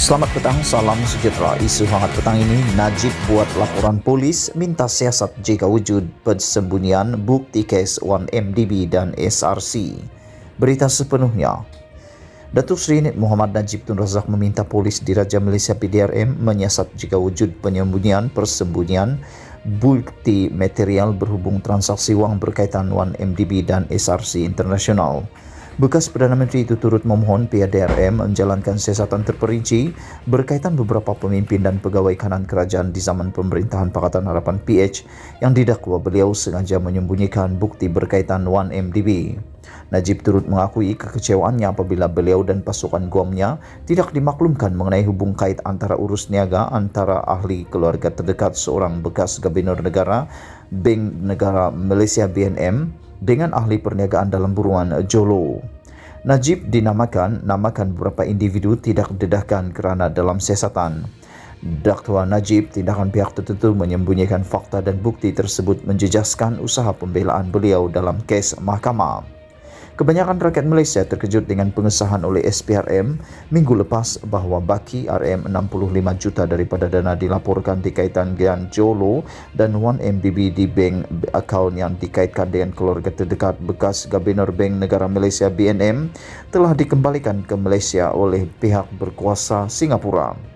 Selamat petang, salam sejahtera. Isu hangat petang ini, Najib buat laporan polis minta siasat jika wujud persembunyian bukti kes 1MDB dan SRC. Berita sepenuhnya. Datuk Seri Muhammad Najib Tun Razak meminta polis Diraja Malaysia PDRM menyiasat jika wujud persembunyian bukti material berhubung transaksi wang berkaitan 1MDB dan SRC Internasional. Bekas Perdana Menteri itu turut memohon pihak DRM menjalankan siasatan terperinci berkaitan beberapa pemimpin dan pegawai kanan kerajaan di zaman pemerintahan Pakatan Harapan PH yang didakwa beliau sengaja menyembunyikan bukti berkaitan 1MDB. Najib turut mengakui kekecewaannya apabila beliau dan pasukan GOM-nya tidak dimaklumkan mengenai hubung kait antara urus niaga antara ahli keluarga terdekat seorang bekas Gubernur Negara Bank Negara Malaysia BNM dengan ahli perniagaan dalam buruan Jolo. Najib namakan beberapa individu tidak didedahkan kerana dalam siasatan. Dakwa Najib, tindakan pihak tertentu menyembunyikan fakta dan bukti tersebut menjejaskan usaha pembelaan beliau dalam kes mahkamah. Kebanyakan rakyat Malaysia terkejut dengan pengesahan oleh SPRM minggu lepas bahawa baki RM65 juta daripada dana dilaporkan dikaitkan dengan Jolo dan 1MDB di bank akaun yang dikaitkan dengan keluarga terdekat bekas Gubernur Bank Negara Malaysia BNM telah dikembalikan ke Malaysia oleh pihak berkuasa Singapura.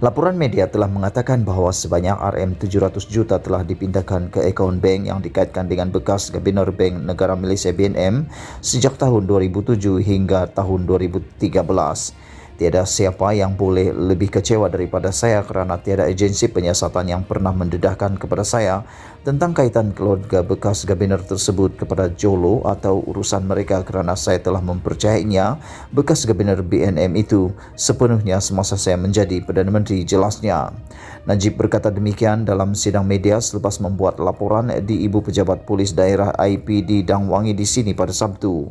Laporan media telah mengatakan bahawa sebanyak RM700 juta telah dipindahkan ke akaun bank yang dikaitkan dengan bekas Gubernur Bank Negara Malaysia BNM sejak tahun 2007 hingga tahun 2013. Tiada siapa yang boleh lebih kecewa daripada saya kerana tiada agensi penyiasatan yang pernah mendedahkan kepada saya tentang kaitan keluarga bekas Gubernur tersebut kepada Jolo atau urusan mereka kerana saya telah mempercayainya bekas Gubernur BNM itu sepenuhnya semasa saya menjadi Perdana Menteri, jelasnya. Najib berkata demikian dalam sidang media selepas membuat laporan di Ibu Pejabat Polis Daerah IPD Dangwangi di sini pada Sabtu.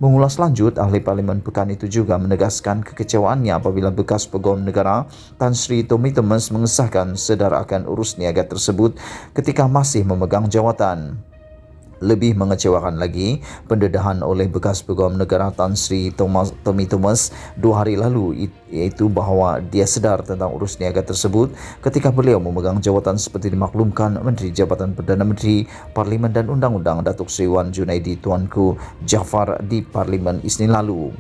Mengulas lanjut, Ahli Parlimen Pekan itu juga menegaskan kekecewaannya apabila bekas Pegawai Negara Tan Sri Tommy Thomas mengesahkan sedar akan urus niaga tersebut ketika masih memegang jawatan. Lebih mengecewakan lagi, pendedahan oleh bekas Pegawai Negara Tan Sri Tommy Thomas 2 hari lalu iaitu bahawa dia sedar tentang urus niaga tersebut ketika beliau memegang jawatan seperti dimaklumkan Menteri Jabatan Perdana Menteri, Parlimen dan Undang-Undang Datuk Seri Wan Junaidi Tuanku Jaafar di Parlimen Isnin lalu.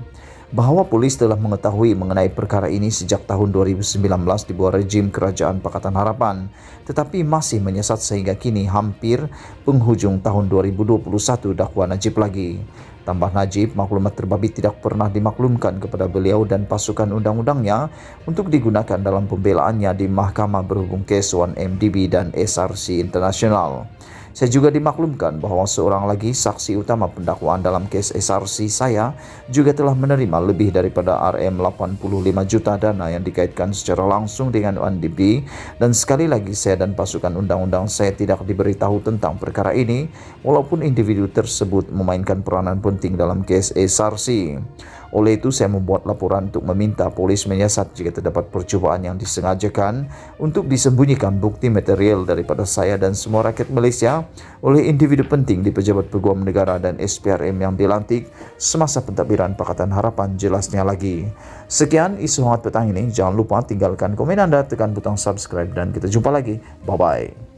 Bahawa polis telah mengetahui mengenai perkara ini sejak tahun 2019 di bawah rejim Kerajaan Pakatan Harapan, tetapi masih menyiasat sehingga kini hampir penghujung tahun 2021, dakwa Najib lagi. Tambah Najib, maklumat terbabi tidak pernah dimaklumkan kepada beliau dan pasukan undang-undangnya untuk digunakan dalam pembelaannya di mahkamah berhubung kes 1MDB dan SRC Internasional. Saya juga dimaklumkan bahawa seorang lagi saksi utama pendakwaan dalam kes SRC saya juga telah menerima lebih daripada RM85 juta dana yang dikaitkan secara langsung dengan 1MDB dan sekali lagi saya dan pasukan undang-undang saya tidak diberitahu tentang perkara ini walaupun individu tersebut memainkan peranan penting dalam kes SRC. Oleh itu, saya membuat laporan untuk meminta polis menyiasat jika terdapat percubaan yang disengajakan untuk disembunyikan bukti material daripada saya dan semua rakyat Malaysia oleh individu penting di Pejabat Peguam Negara dan SPRM yang dilantik semasa pentadbiran Pakatan Harapan, jelasnya lagi. Sekian isu hangat petang ini. Jangan lupa tinggalkan komen anda, tekan butang subscribe dan kita jumpa lagi. Bye-bye.